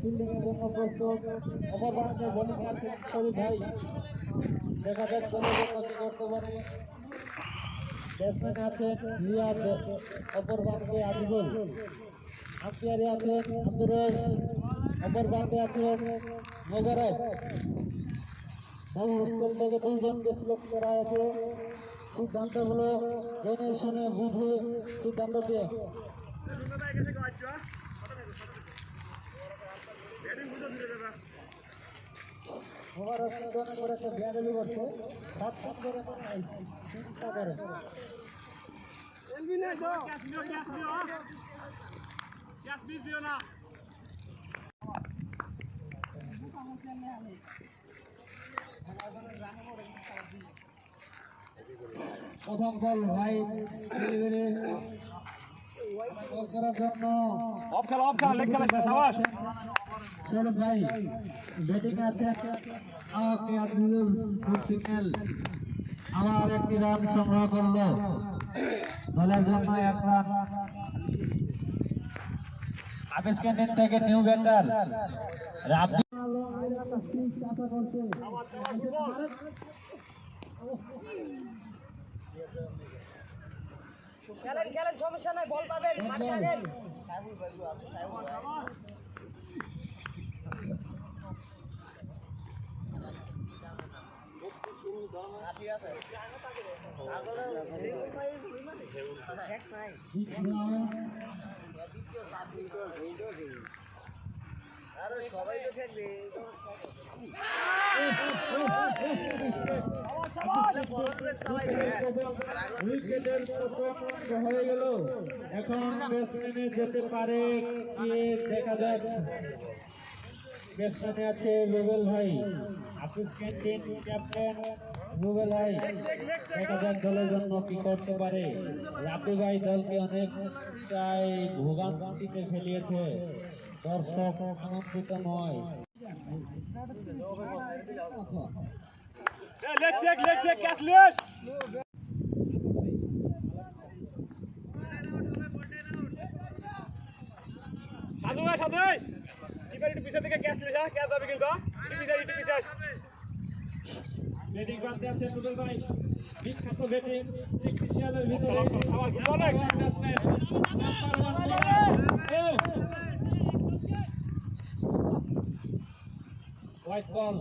Fielding এর জন্য প্রস্তুত। ওভার বাউন্ডারি বোলিং আছে শরীফ ভাই, দেখা যাক দলের জন্য কি করতে পারে। ব্যাটসম্যান আছে রিয়াদ, ওভার বাউন্ডারি আজিজুল, আম্পায়ারে আছে আব্দুর রহিম, ওভার বাউন্ডারি আছে মোজারক। বহু স্কুল থেকে দুইজনকে সিলেক্ট করা হয়েছে। সিদ্ধান্ত হলো জেনে শুনে বুঝে সিদ্ধান্ত দিয়ে। চিন্তা করেন প্রথম বল ভাই করার জন্য শরীফ ভাই ব্যাটিং আছে। আমার একটি রান সংগ্রহ করলো, দলের জন্য এক রান। আবেশ ক্যান্টিন থেকে নিউ ব্যাটার রাব্বি খেলেন সমস্যা নাই, বল পাবেন, মাঠে থাকেন। সবাই তো থাকবে। হয়ে গেল, এখন ব্যাটসম্যানে যেতে পারে কে দেখা যাক। ব্যাটসম্যানে আছে রুবেল ভাই, আফিফ ক্যান্টিন ক্যাপ্টেন রুবেল ভাই, দেখা যাক দলের জন্য কি করতে পারে। রাব্বি ভাই দলকে অনেকটাই ভোগান্তিতে ফেলিয়েছে, দর্শক আনন্দিত নয়। ব্যাটিং করতে আছে রুবেল ভাই, বিখ্যাত ব্যাটিং টেকনিশিয়ানের ভিতরে হোয়াইট বল।